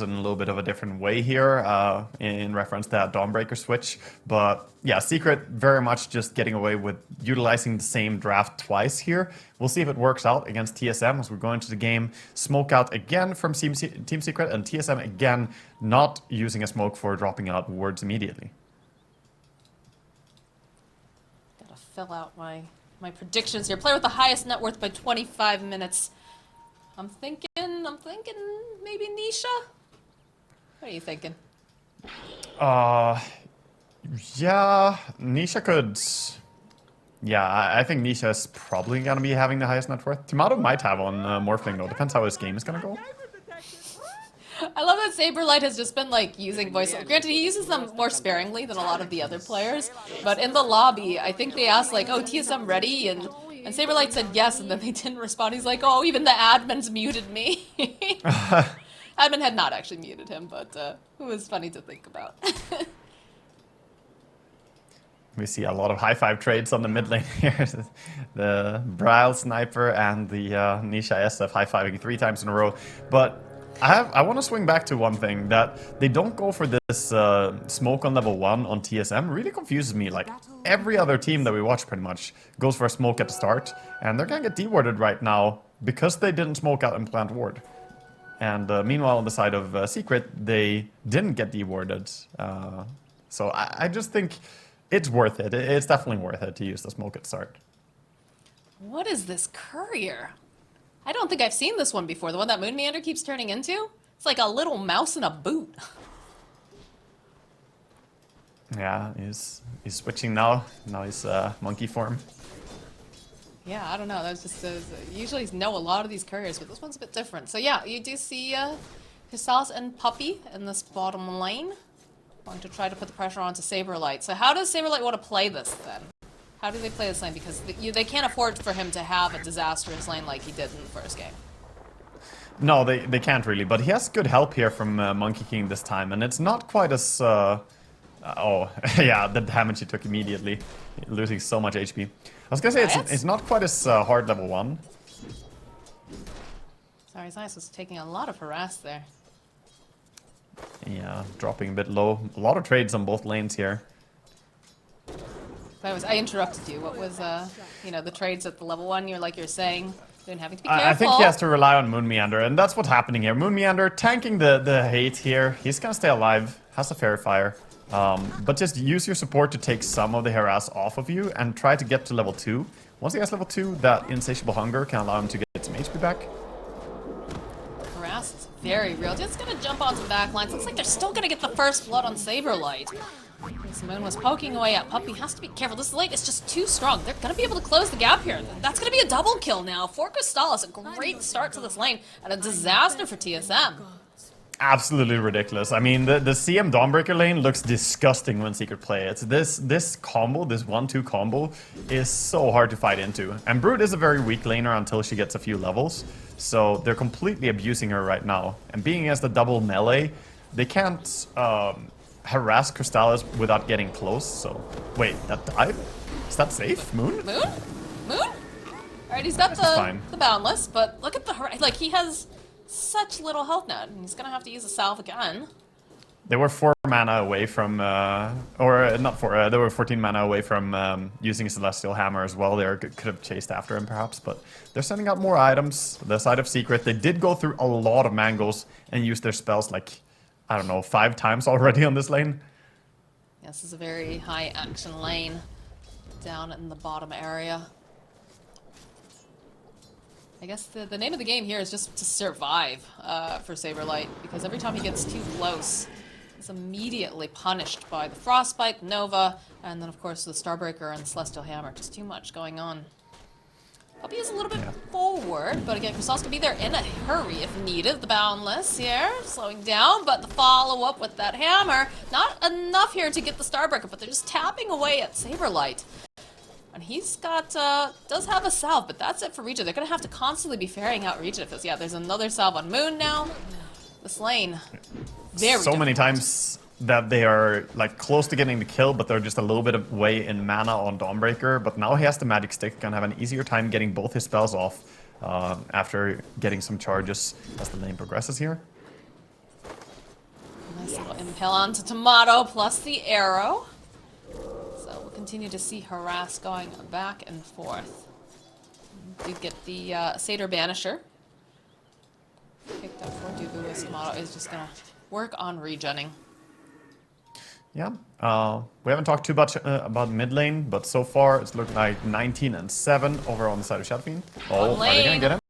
in a little bit of a different way here in reference to that Dawnbreaker switch. But yeah, Secret very much just getting away with utilizing the same draft twice here. We'll see if it works out against TSM as we're going to the game. Smoke out again from Team Secret, and TSM again not using a smoke for dropping out wards immediately. Gotta fill out my predictions here. Player with the highest net worth by 25 minutes. I'm thinking maybe Nisha? What are you thinking? Yeah, Nisha could... Yeah, I think Nisha is probably going to be having the highest net worth. Tomato might have on Morphling though. Depends how his game is going to go. I love that Saberlight has just been like using voice. Granted, he uses them more sparingly than a lot of the other players. But in the lobby, I think they asked like, "Oh, TSM ready?" And Saberlight said yes, and then they didn't respond. He's like, "Oh, even the admins muted me." Admin had not actually muted him, but it was funny to think about. We see a lot of high five trades on the mid lane here. The Braille Sniper and the Nisha SF high fiving 3 times in a row. But I want to swing back to one thing, that they don't go for this smoke on level 1 on TSM. Really confuses me. Like every other team that we watch pretty much goes for a smoke at the start, and they're gonna get dewarded right now because they didn't smoke out and plant ward. And meanwhile on the side of Secret, they didn't get dewarded. So I just think it's worth it. It's definitely worth it to use the smoke at the start. What is this courier? I don't think I've seen this one before. The one that Moon Meander keeps turning into? It's like a little mouse in a boot. Yeah, he's switching now. Now he's monkey form. Yeah, I don't know. That's just usually know a lot of these couriers, but this one's a bit different. So yeah, you do see Hisals and Puppy in this bottom lane. Going to try to put the pressure onto Saberlight. So how does Saberlight want to play this then? How do they play this lane? Because they can't afford for him to have a disastrous lane like he did in the first game. No, they can't really, but he has good help here from Monkey King this time, and it's not quite as... oh, yeah, the damage he took immediately, losing so much HP. I was gonna say it's not quite as hard level 1. Sorry, Zeiss was taking a lot of harass there. Yeah, dropping a bit low. A lot of trades on both lanes here. I interrupted you. What was, you know, the trades at the level 1? You're saying, then having to be careful. I think he has to rely on Moon Meander, and that's what's happening here. Moon Meander tanking the hate here. He's gonna stay alive. Has a Fairy Fire. But just use your support to take some of the harass off of you and try to get to level 2. Once he has level 2, that insatiable hunger can allow him to get some HP back. Harass is very real. Just gonna jump onto the back lines. Looks like they're still gonna get the first blood on Saberlight. This Moon was poking away at Puppy. Has to be careful. This lane is just too strong. They're gonna be able to close the gap here. That's gonna be a double kill now. For Crystallis, a great start to this lane and a disaster for TSM. Absolutely ridiculous. I mean, the CM Dawnbreaker lane looks disgusting when Secret play it. This combo, this 1-2 combo, is so hard to fight into. And Brood is a very weak laner until she gets a few levels. So they're completely abusing her right now. And being as the double melee, they can't harass Crystallis without getting close. So, wait, that died? Is that safe? Moon? Moon? Moon? Alright, he's got the Boundless, but look at the... Like, he has such little health now. He's gonna have to use a salve again. They were 4 mana away from... or not 4, they were 14 mana away from using a Celestial Hammer as well. They could have chased after him perhaps, but they're sending out more items. The side of Secret, they did go through a lot of mangoes and use their spells like, I don't know, 5 times already on this lane. This is a very high action lane down in the bottom area. I guess the name of the game here is just to survive for Saberlight, because every time he gets too close, he's immediately punished by the Frostbite, Nova, and then of course the Starbreaker and the Celestial Hammer. Just too much going on. Puppy is a little bit forward, but again, Crystallis can be there in a hurry if needed. The Boundless here, slowing down, but the follow-up with that Hammer, not enough here to get the Starbreaker, but they're just tapping away at Saberlight. And he's got, does have a salve, but that's it for Regent. They're gonna have to constantly be ferrying out Regent if this. Yeah, there's another salve on Moon now. This lane, very so many times that they are like close to getting the kill, but they're just a little bit away in mana on Dawnbreaker. But now he has the Magic Stick, gonna have an easier time getting both his spells off after getting some charges as the lane progresses here. Nice little impale onto Tomato plus the arrow. So we'll continue to see harass going back and forth. Do get the Satyr Banisher. Picked up for Dubu as Tomato is just gonna work on regenning. Yeah, we haven't talked too much about mid lane, but so far it's looking like 19 and 7 over on the side of Shadowfiend. Oh, are they gonna get him?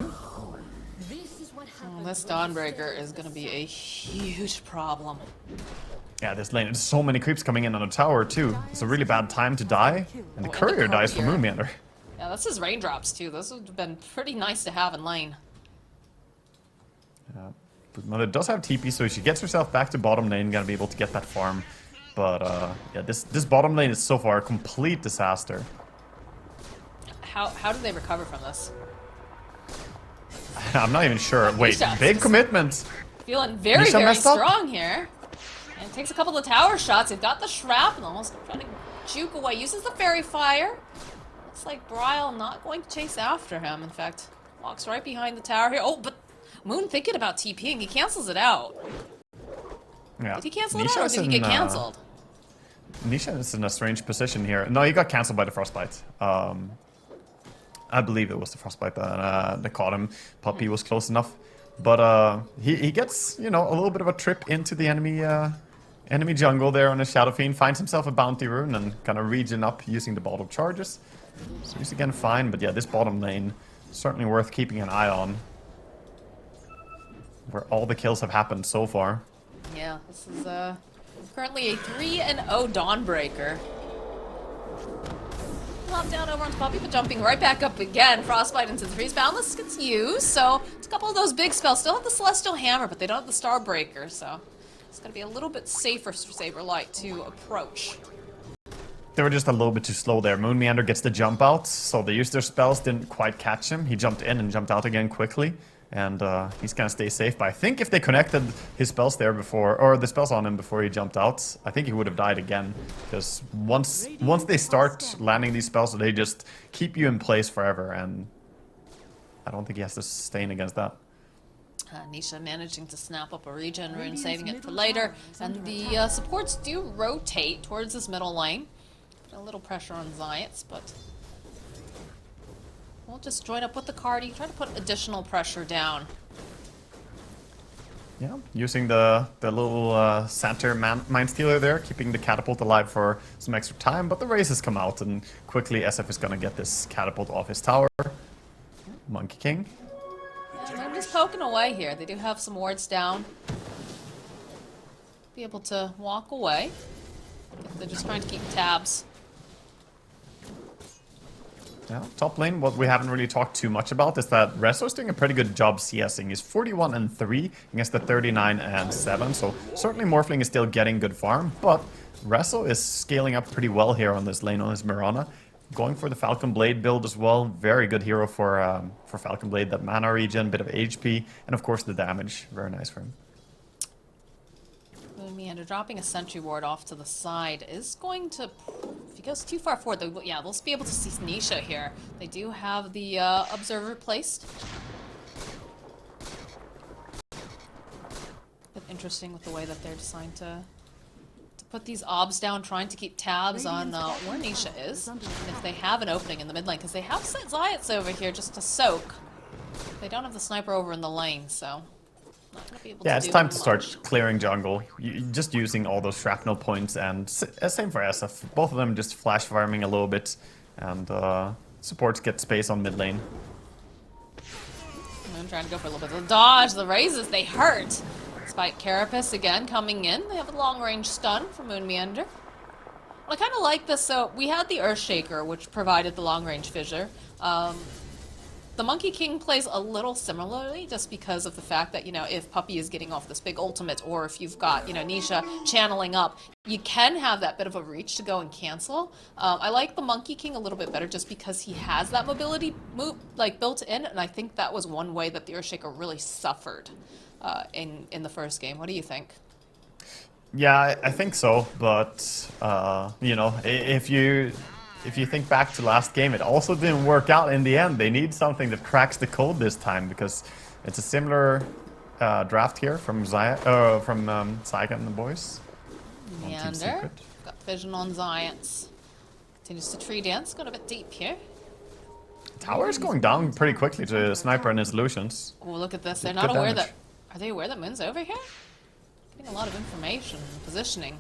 This Dawnbreaker is gonna be a huge problem. Yeah, this lane, there's so many creeps coming in on the tower too. It's a really bad time to die, and the courier dies for Moonmeander. Yeah, this is raindrops too. This would have been pretty nice to have in lane. Yeah, but Mother does have TP, so she gets herself back to bottom lane, gonna be able to get that farm. But yeah, this bottom lane is so far a complete disaster. How do they recover from this? I'm not even sure. Wait, big commitment. Feeling very strong here. And takes a couple of tower shots. They've got the shrapnel. Almost trying to juke away. Uses the fairy fire. Looks like Bryle not going to chase after him. In fact, walks right behind the tower here. Oh, but Moon thinking about TPing. He cancels it out. Yeah. Did he cancel it out or did he get cancelled? Nisha is in a strange position here. No, he got cancelled by the Frostbite. I believe it was the Frostbite that caught him. Puppy was close enough. But he gets, you know, a little bit of a trip into the enemy jungle there on his Shadowfiend. Finds himself a bounty rune and kind of regen up using the bottle charges. So he's again fine. But yeah, this bottom lane, certainly worth keeping an eye on. Where all the kills have happened so far. Yeah, this is currently a 3-0 Dawnbreaker. Pop down over onto Puppy, but jumping right back up again. Frostbite into the freeze. Boundless gets used, so it's a couple of those big spells. Still have the Celestial Hammer, but they don't have the Starbreaker, so it's going to be a little bit safer for Saberlight to approach. They were just a little bit too slow there. Moonmeander gets the jump out, so they used their spells, didn't quite catch him. He jumped in and jumped out again quickly. And he's gonna stay safe. But I think if they connected his spells there before, or the spells on him before he jumped out, I think he would have died again. Because once they start landing these spells, they just keep you in place forever. And I don't think he has to sustain against that. Nisha managing to snap up a regen rune, saving it for later. And the supports do rotate towards this middle lane. A little pressure on Zayats, but we'll just join up with the Cardi, try to put additional pressure down. Yeah, using the little center Mind Stealer there, keeping the catapult alive for some extra time, but the races come out and quickly SF is gonna get this catapult off his tower. Monkey King. And they're just poking away here. They do have some wards down. Be able to walk away. They're just trying to keep tabs. Yeah, top lane, what we haven't really talked too much about is that Rezo's doing a pretty good job CSing. He's 41 and 3 against the 39 and 7, so certainly Morphling is still getting good farm, but Rezo is scaling up pretty well here on this lane on his Mirana. Going for the Falcon Blade build as well. Very good hero for Falcon Blade. That mana regen, bit of HP, and of course the damage. Very nice for him. Moonmeander dropping a sentry ward off to the side is going to, if he goes too far forward, yeah, they'll be able to see Nisha here. They do have the observer placed. But interesting with the way that they're designed to put these obs down, trying to keep tabs on where Nisha is, and if they have an opening in the mid lane, because they have set Zayats over here just to soak. They don't have the sniper over in the lane, so not gonna be able to it's time to start clearing jungle. Just using all those shrapnel points, and same for SF. Both of them just flash farming a little bit, and supports get space on mid lane. I'm trying to go for a little bit of the dodge. The raises, they hurt. Despite Carapace again coming in, they have a long range stun from Moonmeander. Well, I kind of like this. So we had the Earthshaker, which provided the long range fissure. The Monkey King plays a little similarly, just because of the fact that, you know, if Puppy is getting off this big ultimate, or if you've got, you know, Nisha channeling up, you can have that bit of a reach to go and cancel. I like the Monkey King a little bit better just because he has that mobility move, like, built in, and I think that was one way that the Earthshaker really suffered in the first game. What do you think? Yeah, I think so, but, you know, if you think back to last game, it also didn't work out in the end. They need something that cracks the code this time, because it's a similar draft here from Zyga and the boys. On Team Meander. Secret. Got vision on Zayats. Continues to tree dance. Got a bit deep here. Tower is going down pretty quickly to Sniper and his Lucians. Oh, look at this. They're Good not aware damage. that... Are they aware that Moon's over here? Getting a lot of information. Positioning.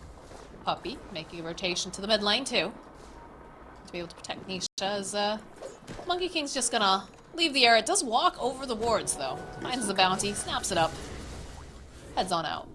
Puppy making a rotation to the mid lane too. To be able to protect Nisha as Monkey King's just gonna leave the area. It does walk over the wards though. Finds the bounty, snaps it up. Heads on out.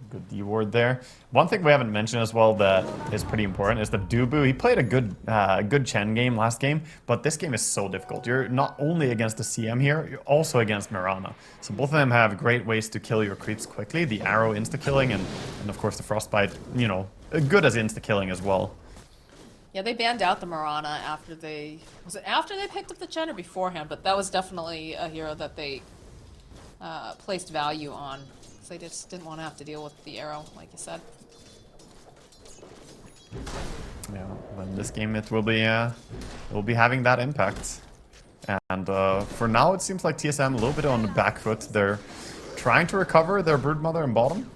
Good D ward there. One thing we haven't mentioned as well that is pretty important is that Dubu, he played a good Chen game last game, but this game is so difficult. You're not only against the CM here, you're also against Mirana. So both of them have great ways to kill your creeps quickly. The arrow insta-killing and of course the frostbite, you know, good as insta-killing as well. Yeah, they banned out the Mirana after they... Was it after they picked up the Chen or beforehand? But that was definitely a hero that they placed value on. Because they just didn't want to have to deal with the arrow, like you said. Yeah, but in this game it will be having that impact. And for now it seems like TSM a little bit on the back foot. They're trying to recover their broodmother in bottom.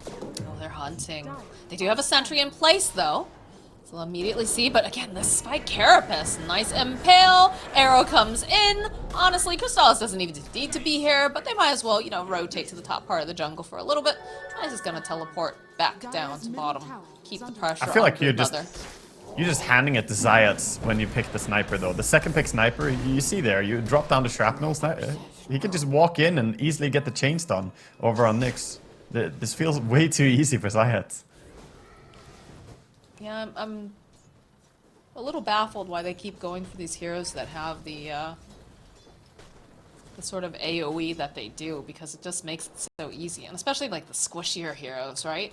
Oh, they're hunting. They do have a sentry in place though. So they'll immediately see, but again, this Spike Carapace, nice impale, arrow comes in. Honestly, Crystallis doesn't even need to be here, but they might as well, you know, rotate to the top part of the jungle for a little bit. And just gonna teleport back down to bottom, keep the pressure on I feel like you're Broodmother. just handing it to Zayats when you pick the sniper though. The second pick sniper, you see there, you drop down the shrapnel, he can just walk in and easily get the chain stun over on Nyx. This feels way too easy for Zayats. Yeah, I'm a little baffled why they keep going for these heroes that have the sort of AoE that they do, because it just makes it so easy, and especially like the squishier heroes, right?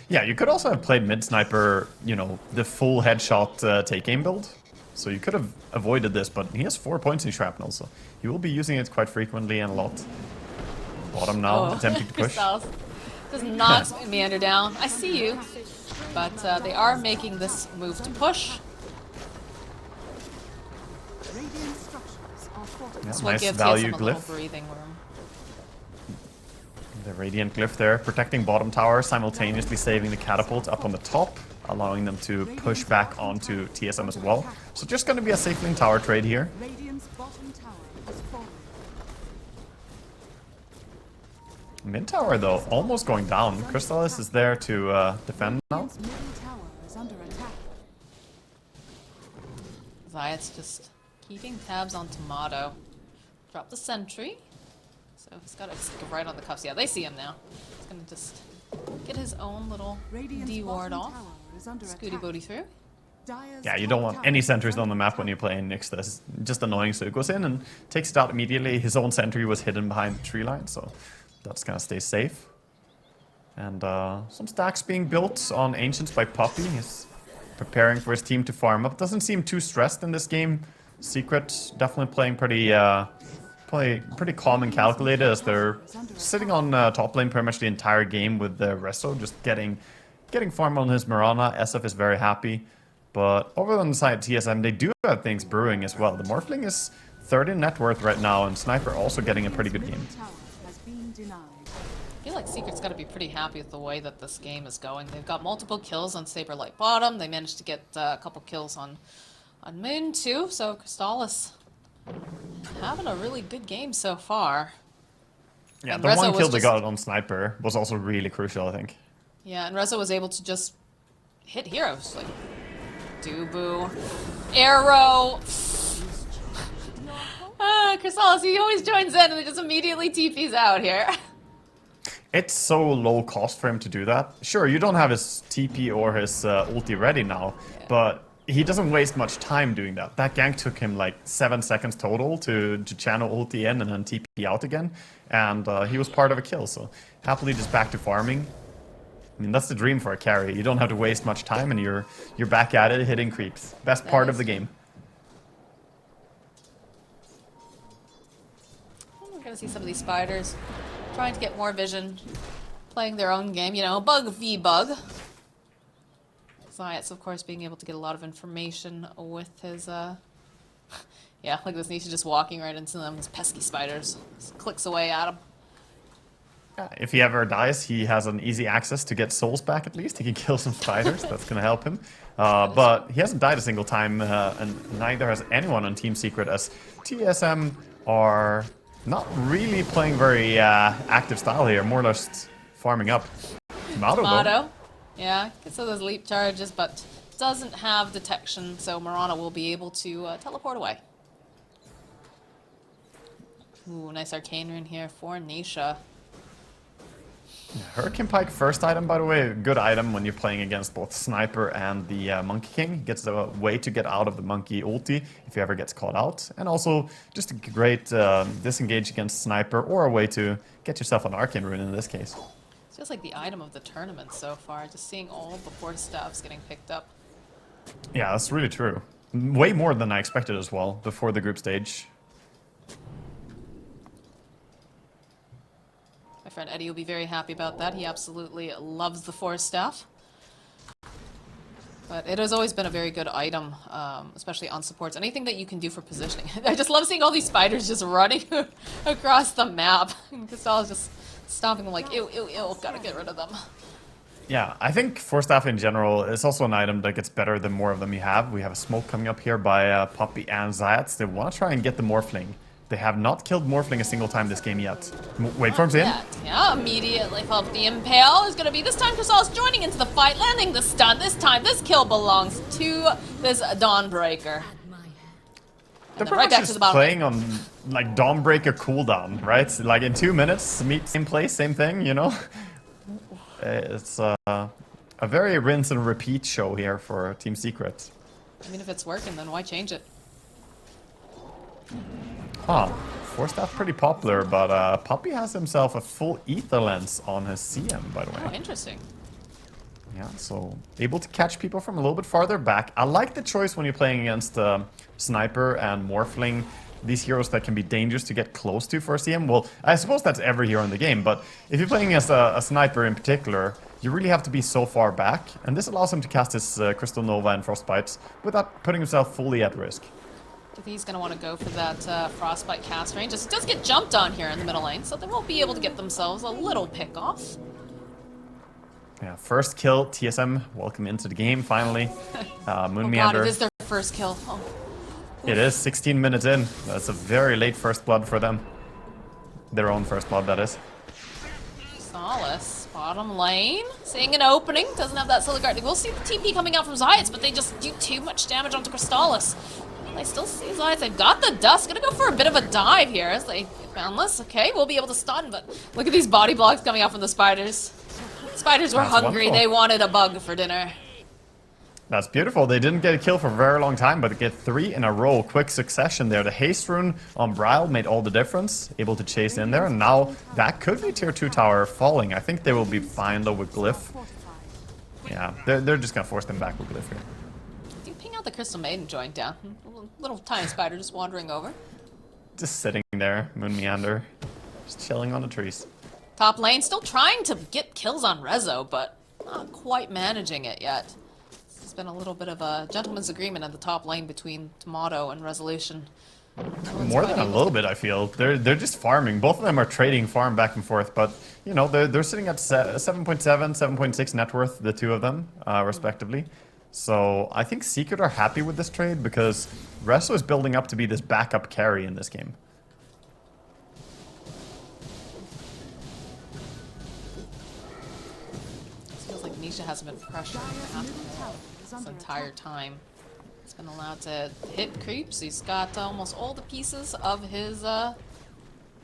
Yeah, you could also have played mid sniper, you know, the full headshot take aim build. So you could have avoided this, but he has 4 points in shrapnel, so he will be using it quite frequently and a lot. Bottom now, attempting to push. Just knocks Meander down. I see you. But they are making this move to push. Yeah, This will nice give value TSM a little glyph. breathing room. The Radiant Glyph there, protecting bottom tower, simultaneously saving the catapult up on the top, allowing them to push back onto TSM as well. So just going to be a safe lane tower trade here. Mid tower though, almost going down. Crystallis is there to defend now. Zayat's just keeping tabs on Tomato. Drop the sentry. So he's got to go right on the cuffs. Yeah, they see him now. He's going to just get his own little D ward off. Scooty booty through. Yeah, you don't want any sentries on the map when you're playing Nyx. That's just annoying. So he goes in and takes it out immediately. His own sentry was hidden behind the tree line, so that's gonna stay safe. And some stacks being built on Ancients by Puppy. He's preparing for his team to farm up. Doesn't seem too stressed in this game. Secret definitely playing pretty calm and calculated as they're sitting on top lane pretty much the entire game with the Resto just getting farm on his Mirana. SF is very happy. But over on the side of TSM, they do have things brewing as well. The Morphling is third in net worth right now, and Sniper also getting a pretty good game. I feel like Secret's got to be pretty happy with the way that this game is going. They've got multiple kills on Saberlight bottom. They managed to get a couple kills on Moon too. So Crystallis having a really good game so far. Yeah, And the Rezo one was kill they just- got on Sniper was also really crucial, I think. Yeah, and Reza was able to just hit heroes like Dubu, Arrow. Crystallis, he always joins in and then just immediately TP's out here. It's so low cost for him to do that. Sure, you don't have his TP or his ulti ready now, but he doesn't waste much time doing that. That gank took him like 7 seconds total to channel ulti in and then TP out again, and he was part of a kill, so happily just back to farming. I mean, that's the dream for a carry. You don't have to waste much time and you're back at it, hitting creeps. Best part of the game. We're gonna see some of these spiders trying to get more vision, playing their own game, you know, bug v bug. Zayats, of course, being able to get a lot of information with his Yeah, look at this Nisha just walking right into them. These pesky spiders. Just clicks away at him. Yeah, if he ever dies, he has an easy access to get souls back at least. He can kill some spiders. That's going to help him. But he hasn't died a single time, and neither has anyone on Team Secret, as TSM are not really playing very active style here, more or less farming up. Tomato. Yeah, gets those leap charges, but doesn't have detection, so Mirana will be able to teleport away. Ooh, nice arcane rune here for Nisha. Hurricane Pike first item, by the way, a good item when you're playing against both Sniper and the Monkey King. Gets a way to get out of the Monkey ulti if he ever gets caught out. And also just a great disengage against Sniper, or a way to get yourself an arcane rune in this case. It's just like the item of the tournament so far, just seeing all the force staffs getting picked up. Yeah, that's really true. Way more than I expected as well before the group stage. My friend Eddie will be very happy about that. He absolutely loves the force staff. But it has always been a very good item, especially on supports. Anything that you can do for positioning. I just love seeing all these spiders just running across the map. And Castella's just stomping them like, ew, ew, ew, gotta get rid of them. Yeah, I think Force Staff in general is also an item that gets better the more of them you have. We have a smoke coming up here by Poppy and Zayats. They want to try and get the Morphling. They have not killed Morphling a single time this game yet. Waveform's in. Yeah, immediately followed with the Impale. Is going to be this time Castella's joining into the fight, landing the stun. This time, this kill belongs to this Dawnbreaker. They're right back to the bottom playing on like Dawnbreaker cooldown, right? Like in 2 minutes, same place, same thing, you know? It's a very rinse and repeat show here for Team Secret. I mean, if it's working, then why change it? Huh. Force Staff pretty popular, but Poppy has himself a full ether lens on his CM, by the way. Oh, interesting. Yeah, so able to catch people from a little bit farther back. I like the choice when you're playing against Sniper and Morphling. These heroes that can be dangerous to get close to for a CM. Well, I suppose that's every hero in the game, but if you're playing as a Sniper in particular, you really have to be so far back, and this allows him to cast his Crystal Nova and Frostbites without putting himself fully at risk. I think he's going to want to go for that Frostbite cast range. Just does get jumped on here in the middle lane, so they won't be able to get themselves a little pick off. Yeah, first kill, TSM, welcome into the game, finally. Moon Oh Meander. god, it is their first kill. Oh. It is 16 minutes in. That's a very late first blood for them. Their own first blood, that is. Solace, bottom lane, seeing an opening, doesn't have that Solar Guard. We'll see the TP coming out from Zayats, but they just do too much damage onto Crystallis. I still see Zayats, they've got the dust, gonna go for a bit of a dive here as they boundless. Okay, we'll be able to stun, but look at these body blocks coming out from the spiders. Spiders were hungry, wonderful. They wanted a bug for dinner. That's beautiful. They didn't get a kill for a very long time, but get 3 in a row. Quick succession there. The haste rune on Bryle made all the difference. Able to chase in there, and now that could be tier 2 tower falling. I think they will be fine though with Glyph. Yeah, they're just gonna force them back with Glyph here. Do you ping out the Crystal Maiden joint down? Little tiny spider just wandering over. Just sitting there, Moon Meander. Just chilling on the trees. Top lane still trying to get kills on Rezo, but not quite managing it yet. There's been a little bit of a gentleman's agreement at the top lane between Tomato and Resolution. More than a little bit, I feel. They're just farming. Both of them are trading farm back and forth, but you know they're sitting at 7.7, 7.6 net worth, the two of them, respectively. So I think Secret are happy with this trade because Rezo is building up to be this backup carry in this game. Feels like Nisha hasn't been pressured this entire time. He's been allowed to hit creeps. He's got almost all the pieces of his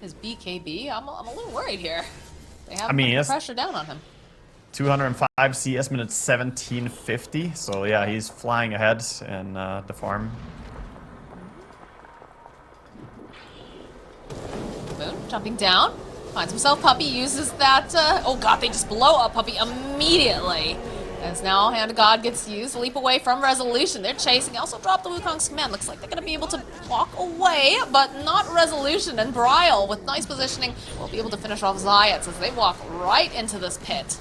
BKB. I'm a little worried here. They have put pressure down on him. 205 CS minutes 1750. So yeah, he's flying ahead in the farm. Boom, jumping down. Finds himself Puppy, uses that, oh god, they just blow up Puppy immediately. As now Hand of God gets used, leap away from Resolution. They're chasing, also drop the Wukong's command. Looks like they're going to be able to walk away, but not Resolution. And Bryle, with nice positioning, will be able to finish off Zayats as they walk right into this pit.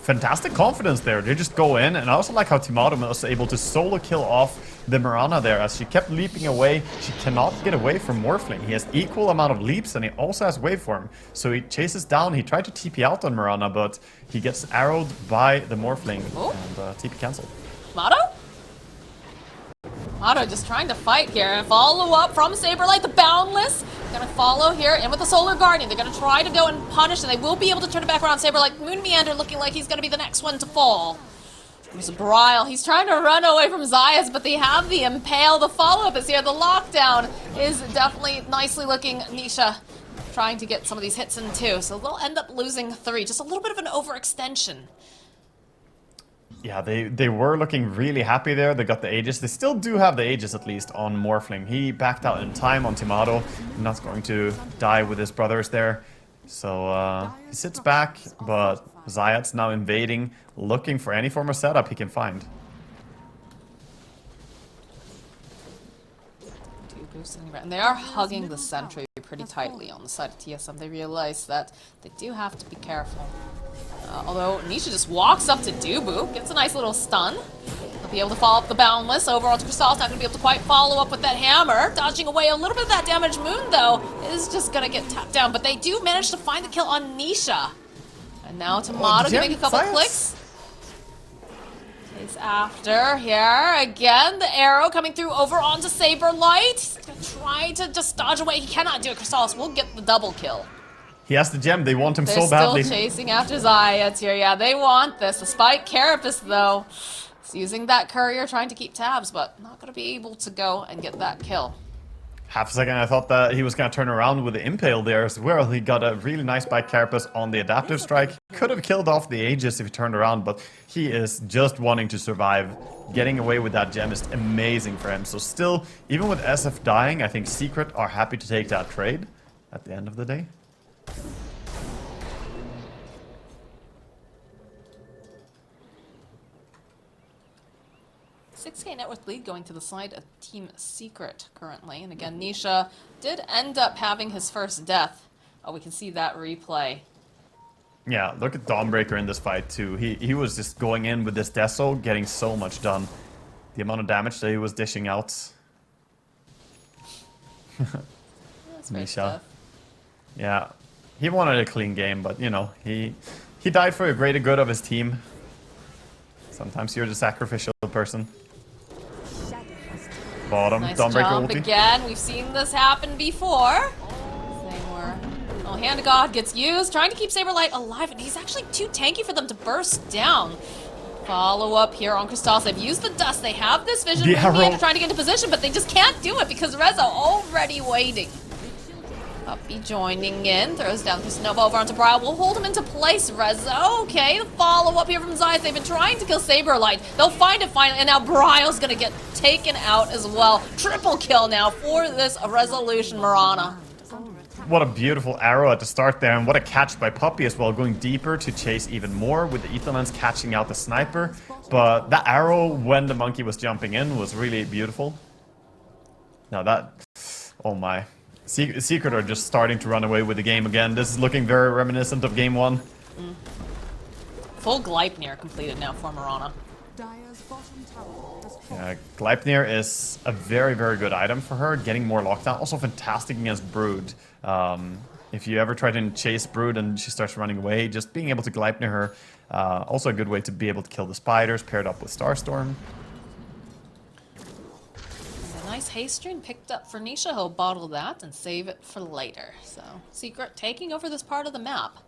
fantastic confidence there. They just go in, and I also like how Timado was able to solo kill off the Mirana there as she kept leaping away. She cannot get away from Morphling. He has equal amount of leaps, and he also has waveform. So he chases down. He tried to TP out on Mirana, but he gets arrowed by the Morphling, and TP cancelled. Motto? Motto just trying to fight here and follow up from Saberlight, the Boundless. Gonna follow here in with the Solar Guardian. They're gonna try to go and punish, and they will be able to turn it back around. Saberlight, Moon Meander looking like he's gonna be the next one to fall. There's Brile. He's trying to run away from Zayas, but they have the Impale. The follow-up is here. The lockdown is definitely nicely looking. Nisha trying to get some of these hits in too, so they'll end up losing 3. Just a little bit of an overextension. Yeah, they were looking really happy there. They got the Aegis. They still do have the Aegis, at least, on Morphling. He backed out in time on Timado. Not going to die with his brothers there. So he sits back, but Zayat's now invading, looking for any form of setup he can find. And they are hugging the sentry pretty tightly on the side of TSM. They realize that they do have to be careful. Although Nisha just walks up to Dubu, gets a nice little stun. He'll be able to follow up the Boundless over onto Crystal's not going to be able to quite follow up with that hammer. Dodging away a little bit of that damage. Moon, though, is just going to get tapped down. But they do manage to find the kill on Nisha. And now Timado to make a couple clicks. Chase after here. Again, the arrow coming through over onto Saberlight. He's going to try to just dodge away. He cannot do it. Crystallis will get the double kill. He has the gem. They want him They're so badly. still chasing after Zayat here. Yeah, they want this. Despite Carapace, though, is using that courier, trying to keep tabs, but not going to be able to go and get that kill. Half a second, I thought that he was going to turn around with the Impale there as well. He got a really nice by Carapace on the adaptive strike. Could have killed off the Aegis if he turned around, but he is just wanting to survive. Getting away with that gem is amazing for him. So still, even with SF dying, I think Secret are happy to take that trade at the end of the day. 6K net worth lead going to the side of Team Secret currently. And again, Nisha did end up having his first death. Oh, we can see that replay. Yeah, look at Dawnbreaker in this fight too. He was just going in with this Deso, getting so much done. The amount of damage that he was dishing out. That's Nisha. Yeah. He wanted a clean game, but you know, he died for the greater good of his team. Sometimes you're the sacrificial person. Bottom, nice Dawnbreaker jump ulti. again. We've seen this happen before. Oh, Hand of God gets used, trying to keep Saberlight alive, and he's actually too tanky for them to burst down. Follow up here on Crystallis. They've used the dust. They have this vision. They're trying to get into position, but they just can't do it because Reza already waiting. Puppy joining in, throws down Nova over onto Brile. We'll hold him into place, Reza. Okay, the follow-up here from Zayas. They've been trying to kill Saberlight. They'll find it finally, and now Brile's gonna get taken out as well. Triple kill now for this Resolution Mirana. What a beautiful arrow at the start there, and what a catch by Puppy as well, going deeper to chase even more with the Ether Lens catching out the sniper. But that arrow, when the monkey was jumping in, was really beautiful. Now that... oh my. Secret are just starting to run away with the game again. This is looking very reminiscent of Game 1. Full Gleipnir completed now for Mirana. Yeah, Gleipnir is a very, very good item for her, getting more lockdown. Also fantastic against Brood. If you ever try to chase Brood and she starts running away, just being able to Gleipnir her. Also a good way to be able to kill the spiders, paired up with Starstorm. Nice haste rune picked up for Nisha. He'll bottle that and save it for later. So, Secret taking over this part of the map.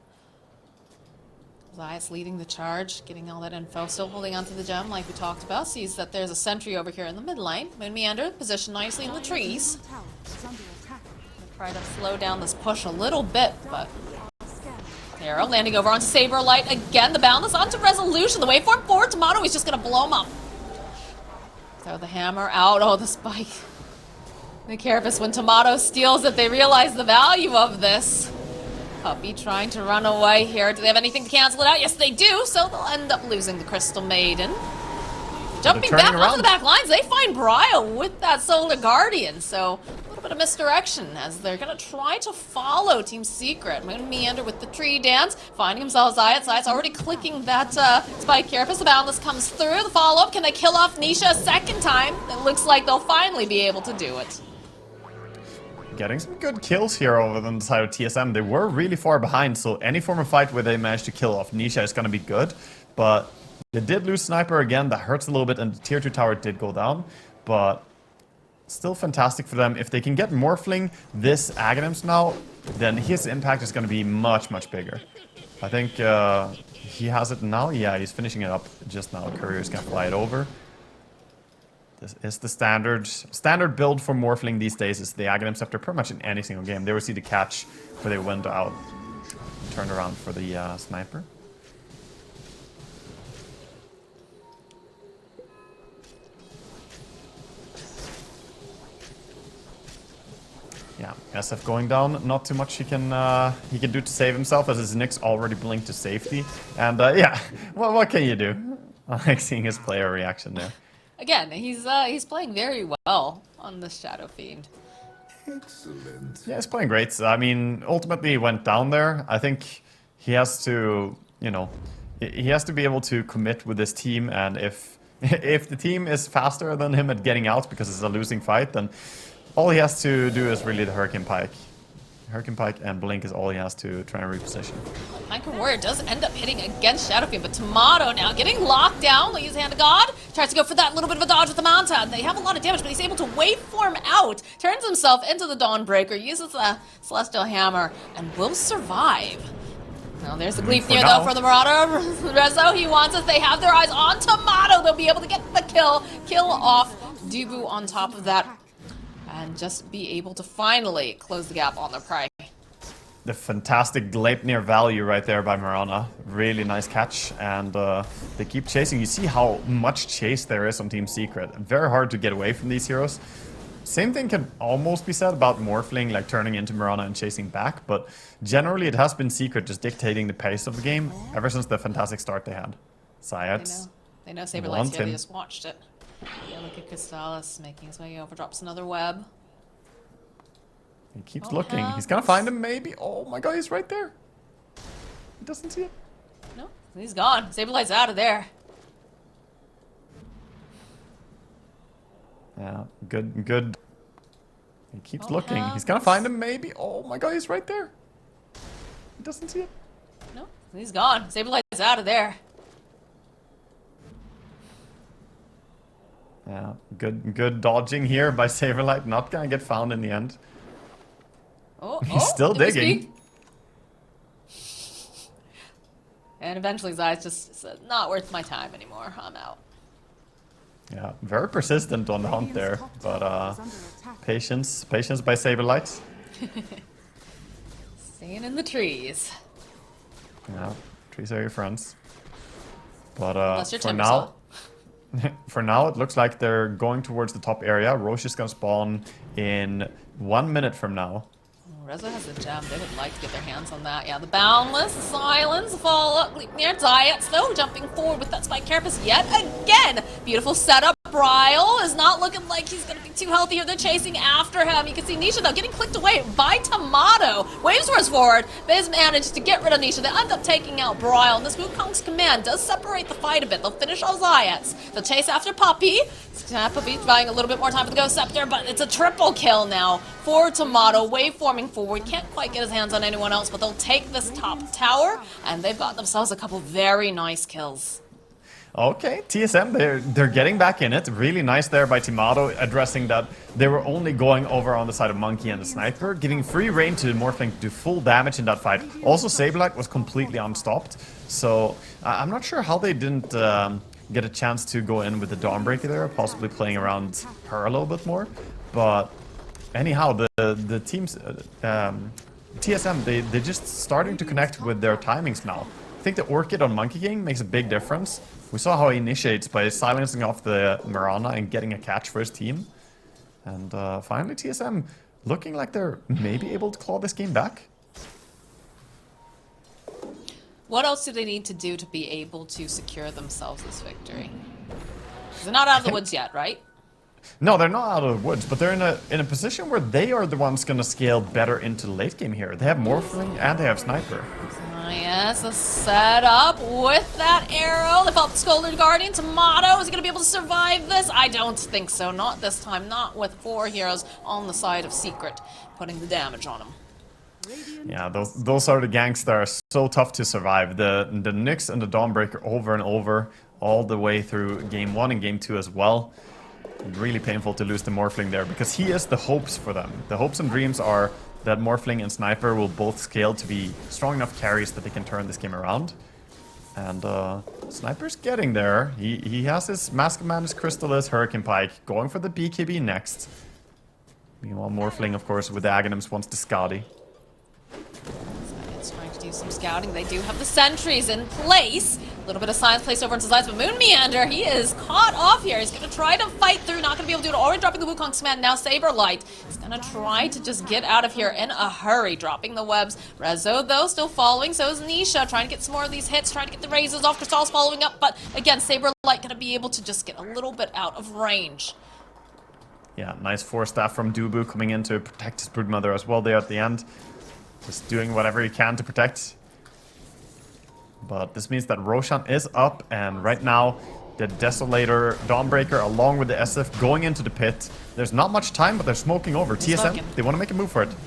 Zayas leading the charge, getting all that info, still holding onto the gem like we talked about. Sees that there's a sentry over here in the mid lane. Moon Meander positioned nicely in the trees. Try to slow down this push a little bit, but... Arrow landing over onto Saberlight again. The Boundless onto Resolution. The waveform forward. Timado is just going to blow him up. Throw the hammer out. Oh, the spike. The Carapace, when Timado steals it, they realize the value of this. Puppy trying to run away here. Do they have anything to cancel it out? Yes, they do. So they'll end up losing the Crystal Maiden. Jumping back onto the back lines, they find Brile with that Solar Guardian. So a little bit of misdirection as they're going to try to follow Team Secret. Going to meander with the tree dance, finding himself Zayat. Zayat's already clicking that spike carapace. The Boundless comes through. The follow-up, can they kill off Nisha a second time? It looks like they'll finally be able to do it. Getting some good kills here over on the side of TSM. They were really far behind, so any form of fight where they manage to kill off Nisha is going to be good. But they did lose Sniper again. That hurts a little bit, and the tier 2 tower did go down. But still fantastic for them. If they can get Morphling this Aghanims now, then his impact is going to be much, much bigger. I think he has it now. Yeah, he's finishing it up just now. Courier's going to fly it over. This is the standard build for Morphling these days is the Aghanim Scepter pretty much in any single game. They will see the catch where they went out, turned around for the Sniper. Yeah, SF going down. Not too much he can do to save himself as his Soniqs already blinked to safety. And yeah, well, what can you do? I like seeing his player reaction there. Again, he's playing very well on the Shadow Fiend. Excellent. Yeah, he's playing great. I mean, ultimately he went down there. I think he has to, you know, he has to be able to commit with this team, and if the team is faster than him at getting out because it's a losing fight, then all he has to do is really the Hurricane Pike. Hurricane Pike and Blink is all he has to try and reposition. Micro Warrior does end up hitting against Shadow Fiend, but Tomato now getting locked down. He's Hand of God. Tries to go for that little bit of a dodge with the Manta. They have a lot of damage, but he's able to waveform out. Turns himself into the Dawnbreaker, uses the Celestial Hammer, and will survive. Now there's the Gleipnir though for the Marauder. Rezo, he wants us. They have their eyes on Tomato. They'll be able to get the kill off Dubu on top of that, and just be able to finally close the gap on their prey. The fantastic Gleipnir value right there by Mirana. Really nice catch, and they keep chasing. You see how much chase there is on Team Secret. Very hard to get away from these heroes. Same thing can almost be said about Morphling, like turning into Mirana and chasing back, but generally it has been Secret just dictating the pace of the game ever since the fantastic start they had. Zayat. They know Saberlight's here, they just watched it. Yeah, look at Crystallis making his way over, drops another web. He keeps looking. He's gonna find him, maybe. Oh my god, he's right there. He doesn't see it. No, he's gone. Saberlight's out of there. Yeah, good. He keeps looking. He's gonna find him, maybe. Oh my god, he's right there. He doesn't see it. No, he's gone. Saberlight's out of there. Yeah, good dodging here by Saberlight. Not gonna get found in the end. He's still digging. And eventually Zay's just said, not worth my time anymore. I'm out. Yeah, very persistent on the hunt there, but patience by Saberlight. Staying in the trees. Yeah, trees are your friends. But for now, it looks like they're going towards the top area. Roche is gonna spawn in 1 minute from now. Rezo has a gem. They would like to get their hands on that. Yeah, the Boundless, the Silence, the follow-up, near Zayat, though, jumping forward with that Spike Carapace yet again. Beautiful setup. Bryle is not looking like he's going to be too healthy here. They're chasing after him. You can see Nisha, though, getting clicked away by Tomato. Waves Wars forward. They've managed to get rid of Nisha. They end up taking out Bryle. And this Wukong's command does separate the fight a bit. They'll finish all Zayats. They'll chase after Puppy. Puppy buying a little bit more time for the Ghost Scepter, but it's a triple kill now for Tomato. Waveforming forward. Can't quite get his hands on anyone else, but they'll take this top tower, and they've got themselves a couple very nice kills. Okay, TSM, they're getting back in it. Really nice there by Tomato, addressing that they were only going over on the side of Monkey and the Sniper, giving free reign to Morphling to do full damage in that fight. Also, Saberlight was completely unstopped, so I'm not sure how they didn't get a chance to go in with the Dawnbreaker there, possibly playing around her a little bit more. But anyhow, the teams, TSM, they're just starting to connect with their timings now. I think the Orchid on Monkey King makes a big difference. We saw how he initiates by silencing off the Mirana and getting a catch for his team. And finally TSM looking like they're maybe able to claw this game back. What else do they need to do to be able to secure themselves this victory? They're not out of the woods yet, right? No, they're not out of the woods, but they're in a position where they are the ones going to scale better into the late game here. They have Morphling and they have Sniper. Yes, the setup with that arrow. They felt the Scolded Guardian. Tomato, is he going to be able to survive this? I don't think so. Not this time. Not with 4 heroes on the side of Secret, putting the damage on him. Yeah, those are the ganks that are so tough to survive. The Nyx and the Dawnbreaker over and over, all the way through Game 1 and Game 2 as well. Really painful to lose the Morphling there, because he is the hopes for them. The hopes and dreams are that Morphling and Sniper will both scale to be strong enough carries that they can turn this game around. And Sniper's getting there. He has his Mask of Madness, Crystallis, Hurricane Pike, going for the BKB next. Meanwhile, Morphling, of course, with the Aghanims wants the Skadi. It's trying to do some scouting. They do have the sentries in place. A little bit of science placed over into sides, but Moon Meander, he is caught off here. He's going to try to fight through, not going to be able to do it. Already dropping the Wukong's command, now Saberlight. He's going to try to just get out of here in a hurry, dropping the webs. Rezo, though, still following. So is Nisha, trying to get some more of these hits, trying to get the raises off. Crystal's following up, but again, Saberlight going to be able to just get a little bit out of range. Yeah, nice Force Staff from Dubu coming in to protect his Broodmother as well there at the end. Just doing whatever he can to protect. But this means that Roshan is up, and right now the Desolator, Dawnbreaker, along with the SF going into the pit. There's not much time, but they're smoking over. TSM, they want to make a move for it. Can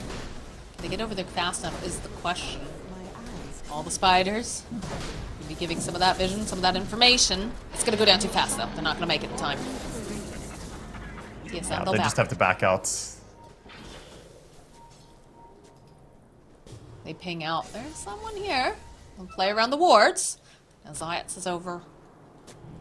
they get over there fast enough is the question. All the spiders will be giving some of that vision, some of that information. It's going to go down too fast, though. They're not going to make it in time. TSM, Yeah, they just have to back out. They ping out. There's someone here. They'll play around the wards. Now Zayats is over.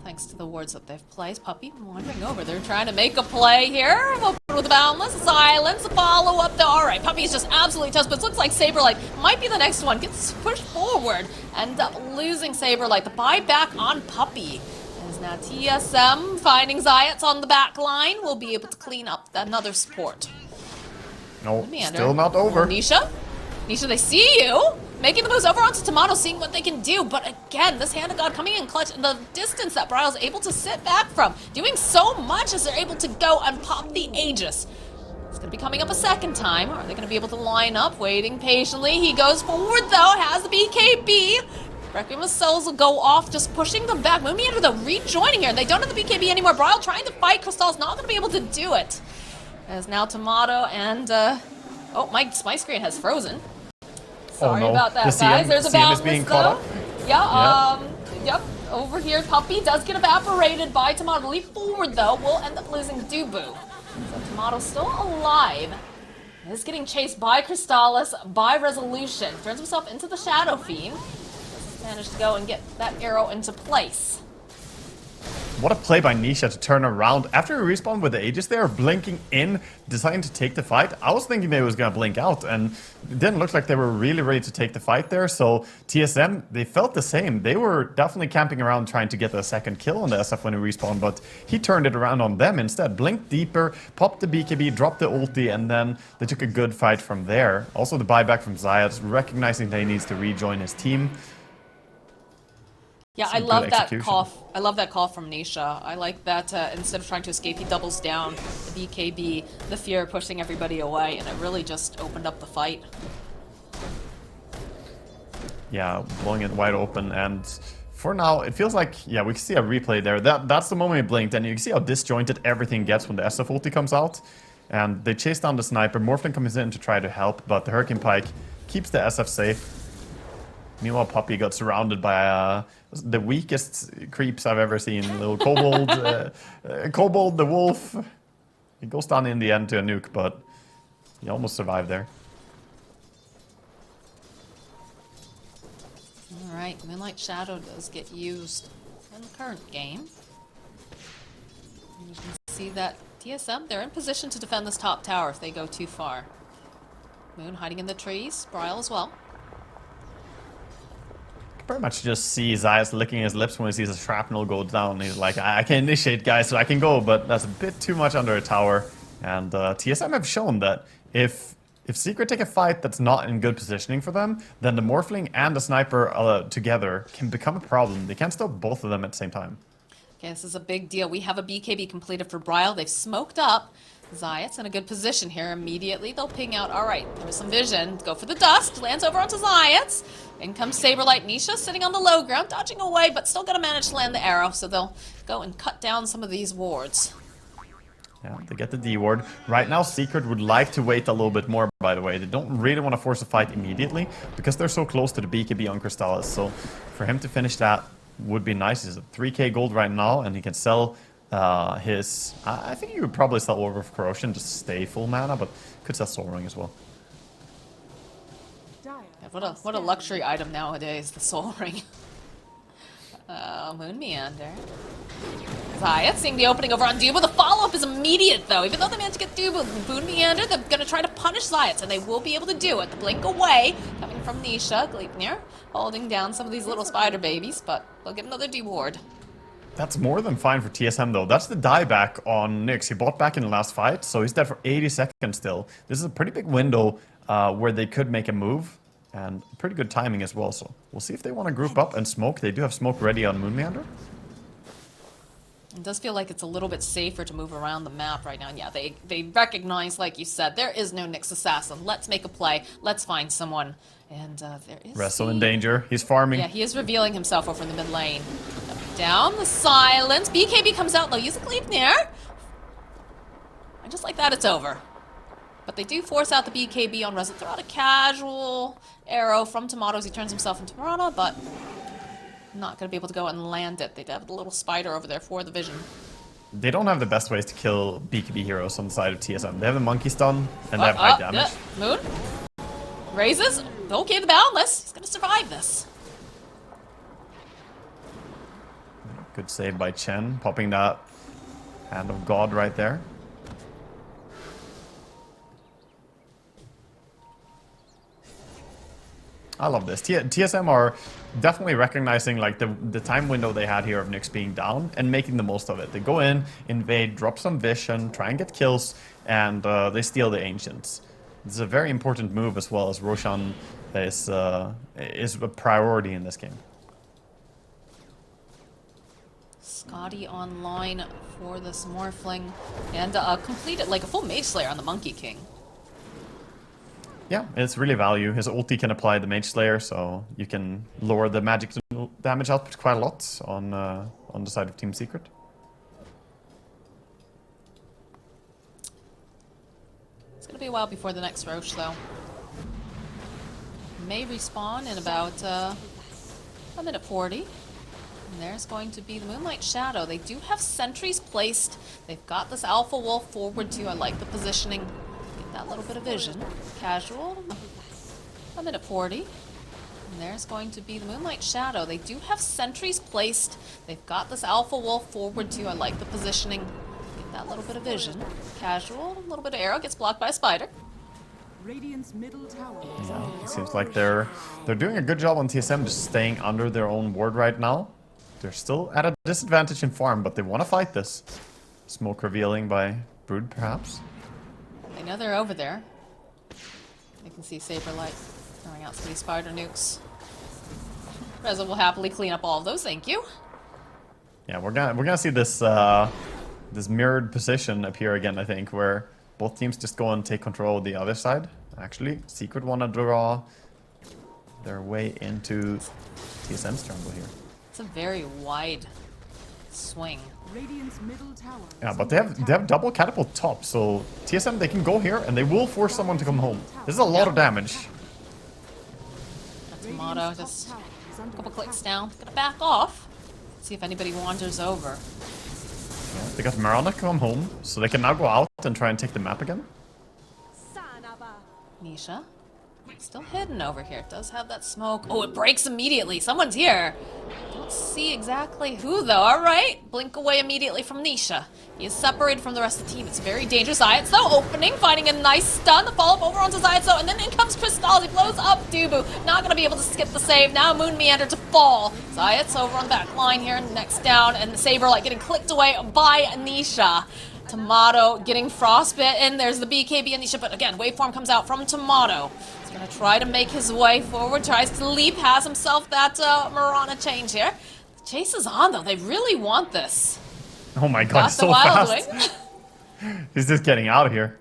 Thanks to the wards that they've placed. Puppy wandering over. They're trying to make a play here. Open with the Boundless. Silence. Follow up. Alright, Puppy's just absolutely toast. But it looks like Saberlight might be the next one. Gets pushed forward. End up losing Saberlight. The buyback on Puppy. As now TSM finding Zayats on the back line. Will be able to clean up another support. No, still not over. Nisha, they see you! Making the moves over onto Tomato, seeing what they can do. But again, this Hand of God coming in clutch in the distance that Bryle's able to sit back from. Doing so much as they're able to go and pop the Aegis. It's going to be coming up a second time. Are they going to be able to line up? Waiting patiently. He goes forward, though. Has the BKB. Requiem of Souls will go off, just pushing them back. Moon Meander, though, rejoining here. They don't have the BKB anymore. Bryle trying to fight. Crystal's not going to be able to do it. As now Tomato and... oh, my screen has frozen. Sorry about that, guys. There's a Boundless, being caught up. Yep. Over here, Puppy does get evaporated by Tomato. Leap forward, though. We'll end up losing Dubu. So Tomato's still alive. Is getting chased by Crystallis, by Resolution. Turns himself into the Shadow Fiend. Managed to go and get that arrow into place. What a play by Nisha to turn around. After he respawned with the Aegis, they are blinking in, deciding to take the fight. I was thinking they was going to blink out, and it didn't look like they were really ready to take the fight there. So TSM, they felt the same. They were definitely camping around trying to get the second kill on the SF when he respawned, but he turned it around on them instead. Blinked deeper, popped the BKB, dropped the ulti, and then they took a good fight from there. Also the buyback from Zayat, recognizing that he needs to rejoin his team. Yeah, I love that call. I love that call from Nisha. I like that instead of trying to escape, he doubles down the BKB, the fear pushing everybody away, and it really just opened up the fight. Yeah, blowing it wide open, and for now, it feels like, yeah, we can see a replay there. That's the moment he blinked, and you can see how disjointed everything gets when the SF ulti comes out. And they chase down the Sniper. Morphling comes in to try to help, but the Hurricane Pike keeps the SF safe. Meanwhile, Puppy got surrounded by the weakest creeps I've ever seen. Little Kobold, Kobold the Wolf. He goes down in the end to a nuke, but he almost survived there. Alright, Moonlight Shadow does get used in the current game. And you can see that TSM, they're in position to defend this top tower if they go too far. Moon hiding in the trees, Bryle as well. Pretty much just see Zayas licking his lips when he sees a shrapnel go down. He's like, I can initiate, guys, so I can go, but that's a bit too much under a tower. And TSM have shown that if Secret take a fight that's not in good positioning for them, then the Morphling and the Sniper together can become a problem. They can't stop both of them at the same time. Okay, this is a big deal. We have a BKB completed for Bryle. They've smoked up. Zayat's in a good position here. Immediately, they'll ping out. All right, there was some vision. Go for the dust. Lands over onto Zayat's. In comes Saberlight. Nisha sitting on the low ground, dodging away, but still going to manage to land the arrow. So they'll go and cut down some of these wards. Yeah, they get the D ward. Right now, Secret would like to wait a little bit more, by the way. They don't really want to force a fight immediately because they're so close to the BKB on Crystallis. So for him to finish that would be nice. He's at 3k gold right now, and he can sell his... I think he would probably sell Orb of Corrosion, just stay full mana, but could sell Soul Ring as well. Yeah, what a luxury item nowadays, the Soul Ring. Moon Meander. Zayat seeing the opening over on Dubu. The follow-up is immediate, though. Even though they managed to get Dubu, Moon Meander, they're going to try to punish Zayat, and they will be able to do it. The blink away, coming from Nisha. Gleipnir holding down some of these little spider babies, but they'll get another D-ward. That's more than fine for TSM, though. That's the dieback on Nyx. He bought back in the last fight, so he's dead for 80 seconds still. This is a pretty big window where they could make a move, and pretty good timing as well. So we'll see if they want to group up and smoke. They do have smoke ready on Moon Meander. It does feel like it's a little bit safer to move around the map right now. And yeah, they recognize, like you said, there is no Nyx assassin. Let's make a play. Let's find someone. And there is... Wrestle in danger. He's farming. Yeah, he is revealing himself over in the mid lane. Down the silence. BKB comes out. They'll use a Gleipnir. And just like that, it's over. But they do force out the BKB on Resin. Throw out a casual arrow from Tomatoes. He turns himself into Piranha, but not going to be able to go and land it. They have the little spider over there for the vision. They don't have the best ways to kill BKB heroes on the side of TSM. They have the monkey stun, and they have high damage. Moon raises. Okay, the Boundless. He's going to survive this. Good save by Chen, popping that Hand of God right there. I love this. TSM are definitely recognizing like the time window they had here of Nyx being down and making the most of it. They go in, invade, drop some vision, try and get kills, and they steal the Ancients. This is a very important move as well, as Roshan is a priority in this game. Scotty online for this Morphling, and completed like a full Mage Slayer on the Monkey King. Yeah, it's really value. His ulti can apply the Mage Slayer, so you can lower the magic damage output quite a lot on the side of Team Secret. It's gonna be a while before the next Roche, though. May respawn in about a minute 40. And there's going to be the Moonlight Shadow. They do have sentries placed. They've got this Alpha Wolf forward too. I like the positioning. Get that little bit of vision. Casual. A minute 40. And there's going to be the Moonlight Shadow. They do have sentries placed. They've got this Alpha Wolf forward too. I like the positioning. Get that little bit of vision. Casual. A little bit of arrow. Gets blocked by a spider. Radiant's middle tower. Yeah, it seems like they're doing a good job on TSM, just staying under their own ward right now. They're still at a disadvantage in farm, but they want to fight this. Smoke revealing by Brood, perhaps. They know they're over there. You can see Saberlight throwing out some of these spider nukes. Reza will happily clean up all of those, thank you. Yeah, we're gonna see this this mirrored position appear again, I think, where both teams just go and take control of the other side. Actually, Secret want to draw their way into TSM's jungle here. It's a very wide swing. Radiant's middle tower. Yeah, but they have double catapult top, so TSM, they can go here and they will force someone to come home. This is a lot of damage. That's Tomato, just a couple clicks down. Gonna back off. See if anybody wanders over. Yeah, they got Mirana come home, so they can now go out and try and take the map again. Nisha. Still hidden over here. It does have that smoke. Oh, it breaks immediately. Someone's here. Don't see exactly who, though. All right. Blink away immediately from Nisha. He is separated from the rest of the team. It's very dangerous. Zayat's, though, opening, finding a nice stun. The follow-up over onto Zayat's, though, and then in comes Crystal. He blows up Dubu. Not going to be able to skip the save. Now Moon Meander to fall. Zayat's over on the back line here, next down, and the Saberlight getting clicked away by Nisha. Tomato getting frostbitten. There's the BKB and Nisha, but again, waveform comes out from Tomato. He's gonna try to make his way forward, tries to leap, has himself that Mirana change here. Chase is on though. They really want this. Oh my god, Got he's the so Wild fast. Wing. He's just getting out of here.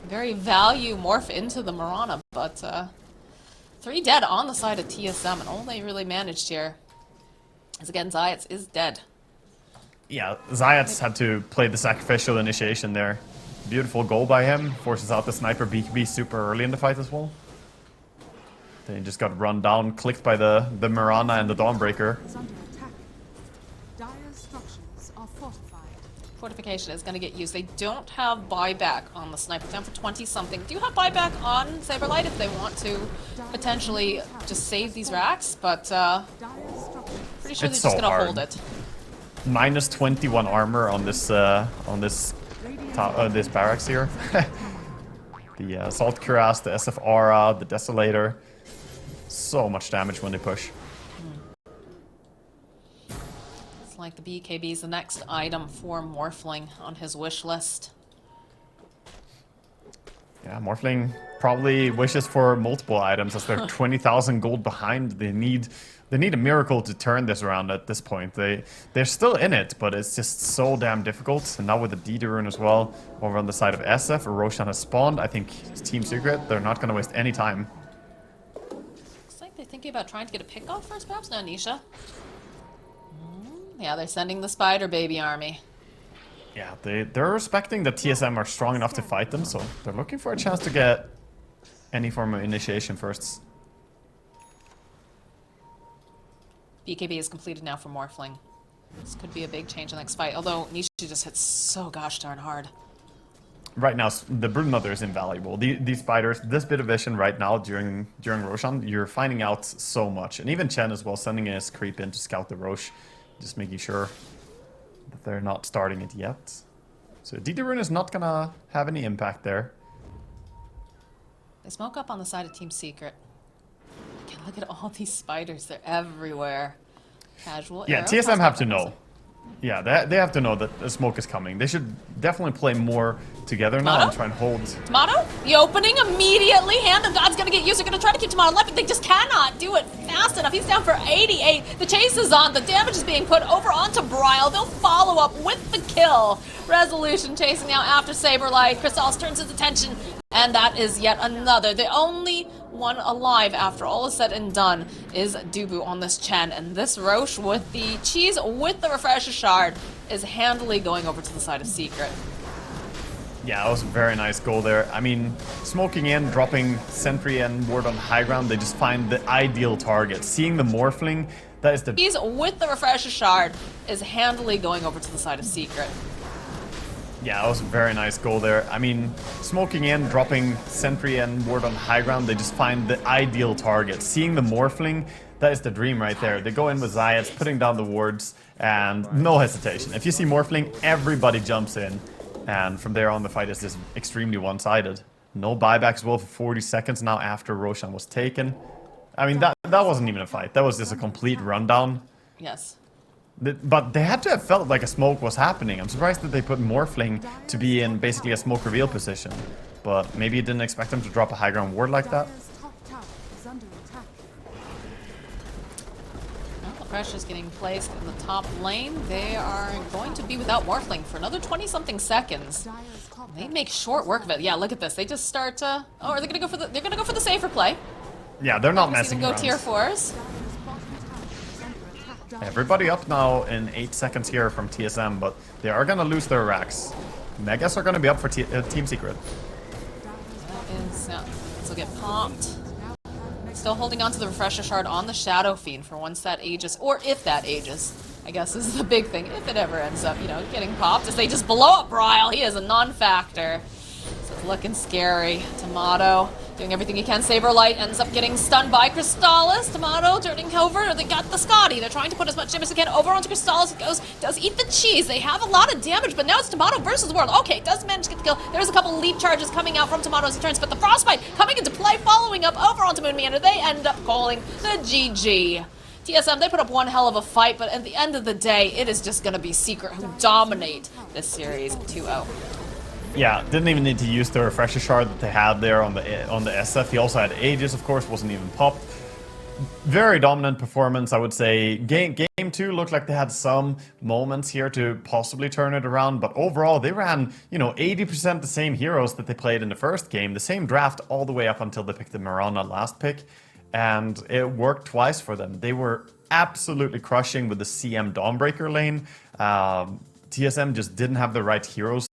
Very value morph into the Mirana, but 3 dead on the side of TSM, and all they really managed here is, again, Zayats is dead. Yeah, Zayats had to play the sacrificial initiation there. Beautiful goal by him. Forces out the sniper BKB super early in the fight as well. They just got run down, clicked by the Mirana and the Dawnbreaker. Is under attack. Dire structures are fortified. Fortification is going to get used. They don't have buyback on the sniper. Down for 20-something. Do have buyback on Saberlight if they want to potentially just save these racks, but Dire structures. pretty sure It's they're just so going to hard. hold it. Minus 21 armor on this this barracks here. The Assault Cuirass, the SF Aura, the Desolator. So much damage when they push. It's like the BKB is the next item for Morphling on his wish list. Yeah, Morphling probably wishes for multiple items as they're 20,000 gold behind. They need a miracle to turn this around at this point. They're still in it, but it's just so damn difficult. And now with the D rune as well, over on the side of SF, Roshan has spawned. I think Team Secret, they're not going to waste any time. Looks like they're thinking about trying to get a pick off first, perhaps? No, Nisha. Yeah, they're sending the Spider Baby army. Yeah, they're respecting that TSM are strong enough to fight them, so they're looking for a chance to get any form of initiation first. BKB is completed now for Morphling. This could be a big change in the next fight, although Nisha just hits so gosh darn hard. Right now, the Broodmother is invaluable. These spiders, this bit of vision right now during Roshan, you're finding out so much. And even Chen as well, sending his creep in to scout the Roche, just making sure that they're not starting it yet. So DD Rune is not gonna have any impact there. They smoke up on the side of Team Secret. Again, look at all these spiders. They're everywhere. Casual Yeah, arrow, TSM crossbow have to weapons. know. Yeah, they have to know that the smoke is coming. They should definitely play more together now and Tomato? try and hold. Tomato, the opening immediately. Hand of God's gonna get used. They're gonna try to keep Tomato alive, but they just cannot do it fast enough. He's down for 88. The chase is on. The damage is being put over onto Bryle. They'll follow up with the kill. Resolution chasing now after Saberlight. Crystallis turns his attention, and that is yet another. The only one alive after all is said and done is Dubu on this Chen, and this Roche with the cheese with the refresher shard is handily going over to the side of Secret. Yeah, that was a very nice goal there. I mean, smoking in, dropping Sentry and Ward on high ground, they just find the ideal target. Seeing the Morphling, that is the... Cheese with the refresher shard is handily going over to the side of Secret. Yeah, that was a very nice goal there. I mean, smoking in, dropping Sentry and Ward on high ground, they just find the ideal target. Seeing the Morphling, that is the dream right there. They go in with Zayats, putting down the wards, and no hesitation. If you see Morphling, everybody jumps in. And from there on, the fight is just extremely one-sided. No buybacks as well for 40 seconds now after Roshan was taken. I mean, that wasn't even a fight. That was just a complete rundown. Yes. But they had to have felt like a smoke was happening. I'm surprised that they put Morphling to be in basically a smoke reveal position. But maybe you didn't expect them to drop a high ground ward like that. Dire's top tower is under attack. Well, the pressure's getting placed in the top lane. They are going to be without Morphling for another 20-something seconds. Dire's top They tower. make short work of it. Yeah, look at this. They just start. Oh, are they gonna go for the? They're gonna go for the safer play. Yeah, they're not See messing them go around. tier 4s. Dire's bottom tower is under attack. Dire's Everybody up now in 8 seconds here from TSM, but they are gonna lose their racks. Megas are gonna be up for Team Secret. That is. This will get popped. Still holding on to the refresher shard on the Shadow Fiend for once that ages, or if that ages, I guess is the big thing. If it ever ends up, getting popped, as they just blow up Bryle. He is a non-factor. So it's looking scary. Tomato doing everything he can. Saberlight ends up getting stunned by Crystallis. Tomato turning over. They got the Scotty. They're trying to put as much damage as they can over onto Crystallis. It does eat the cheese. They have a lot of damage, but now it's Tomato versus World. Okay, does manage to get the kill. There's a couple leap charges coming out from Tomato as he turns, but the Frostbite coming into play, following up over onto Moon Meander. They end up calling the GG. TSM, they put up one hell of a fight, but at the end of the day, it is just going to be Secret who dominate this series 2-0. Yeah, didn't even need to use the refresher shard that they had there on the SF. He also had Aegis, of course, wasn't even popped. Very dominant performance, I would say. Game 2 looked like they had some moments here to possibly turn it around, but overall they ran, 80% the same heroes that they played in the first game, the same draft all the way up until they picked the Mirana last pick, and it worked twice for them. They were absolutely crushing with the CM Dawnbreaker lane. TSM just didn't have the right heroes